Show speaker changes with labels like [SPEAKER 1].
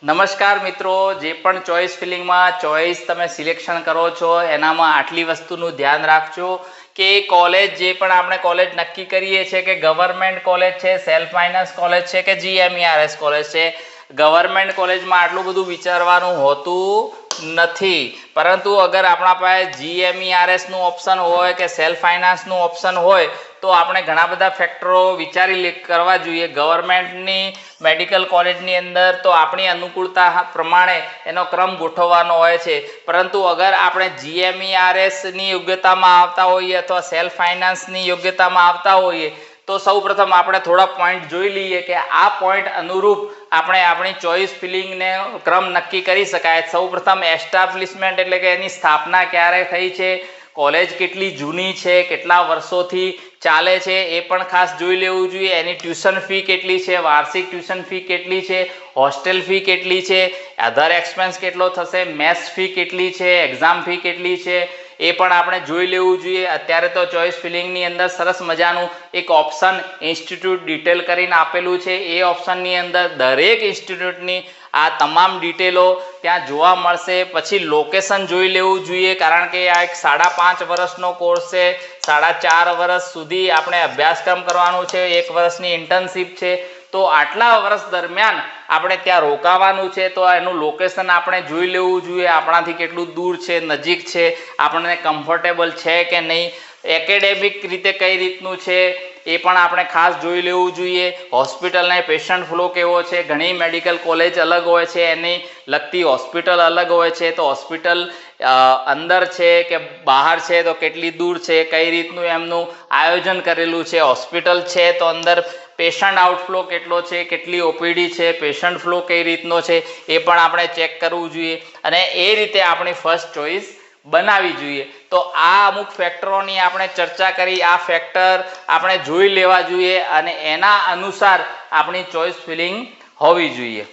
[SPEAKER 1] નમસ્કાર મિત્રો, જે પણ ચોઇસ ફિલિંગમાં ચોઇસ તમે સિલેક્શન કરો છો એનામાં આટલી વસ્તુનું ધ્યાન રાખજો કે કોલેજ જે પણ આપણે કોલેજ નક્કી કરીએ છીએ કે ગવર્મેન્ટ કોલેજ છે, સેલ્ફ ફાઇનાન્સ કોલેજ છે કે GMERS કોલેજ છે, ગવર્મેન્ટ કોલેજમાં આટલું બધું વિચારવાનું હોતું નથી. પરંતુ અગર આપણા પાસે GMERS નું ઓપ્શન હોય કે સેલ્ફ ફાઇનાન્સ નું ઓપ્શન હોય તો આપણે ઘણા બધા ફેક્ટરો વિચારી કરવા જોઈએ. ગવર્મેન્ટની મેડિકલ કોલેજની અંદર તો આપણી અનુકૂળતા પ્રમાણે એનો ક્રમ ગોઠવવાનો હોય છે, પરંતુ અગર આપણે GMERSની યોગ્યતામાં આવતા હોઈએ અથવા સેલ્ફ ફાઇનાન્સની યોગ્યતામાં આવતા હોઈએ તો સૌપ્રથમ આપણે થોડા પોઈન્ટ જોઈ લઈએ કે આ પોઈન્ટ અનુરૂપ આપણે આપણી ચોઇસ ફિલિંગને ક્રમ નક્કી કરી શકાય. સૌપ્રથમ એસ્ટાબ્લિશમેન્ટ એટલે કે એની સ્થાપના ક્યારે થઈ છે, કોલેજ કેટલી જૂની છે, કેટલા વર્ષોથી ચાલે છે એ પણ ખાસ જોઈ લેવું જોઈએ. એની ટ્યુશન ફી કેટલી છે, વાર્ષિક ટ્યુશન ફી કેટલી છે, હોસ્ટેલ ફી કેટલી છે, અધર એક્સપેન્સ કેટલો થશે, મેસ ફી કેટલી છે, એક્ઝામ ફી કેટલી છે એ પણ આપણે જોઈ લેવું જોઈએ. અત્યારે તો ચોઇસ ફિલિંગની અંદર સરસ મજાનું એક ઓપ્શન ઇન્સ્ટિટ્યૂટ ડિટેલ કરીને આપેલું છે. એ ઓપ્શનની અંદર દરેક ઇન્સ્ટિટ્યૂટની આ તમામ ડિટેલો ત્યાં જોવા મળશે. પછી લોકેશન જોઈ લેવું જોઈએ, કારણ કે આ એક 5.5 વર્ષનો કોર્સ છે. 4.5 વર્ષ સુધી આપણે અભ્યાસક્રમ કરવાનો છે, 1 વર્ષની ઇન્ટર્નશીપ છે, તો આટલા વર્ષ દરમિયાન આપણે ત્યાં રોકાવાનું છે, તો એનું લોકેશન આપણે જોઈ લેવું જોઈએ. આપણાથી કેટલું દૂર છે, નજીક છે, આપણને કમ્ફર્ટેબલ છે કે નહીં, એકેડેમિક રીતે કઈ રીતનું છે એ પણ આપણે ખાસ જોઈ લેવું જોઈએ. હોસ્પિટલને પેશન્ટ ફ્લો કેવો છે, ઘણી મેડિકલ કોલેજ અલગ હોય છે, એની લગતી હોસ્પિટલ અલગ હોય છે, તો હોસ્પિટલ અંદર છે કે બહાર છે તો કેટલી દૂર છે, કઈ રીતનું એમનું આયોજન કરેલું છે, હોસ્પિટલ છે તો અંદર પેશન્ટ આઉટફ્લો કેટલો છે, કેટલી ઓપીડી છે, પેશન્ટ ફ્લો કઈ રીતનો છે એ પણ આપણે ચેક કરવું જોઈએ અને એ રીતે આપણી ફર્સ્ટ ચોઇસ બનાવવી જોઈએ. તો આ અમુક ફેક્ટરોની આપણે ચર્ચા કરી, આ ફેક્ટર આપણે જોઈ લેવા જોઈએ અને એના અનુસાર આપણી ચોઇસ ફિલિંગ હોવી જોઈએ.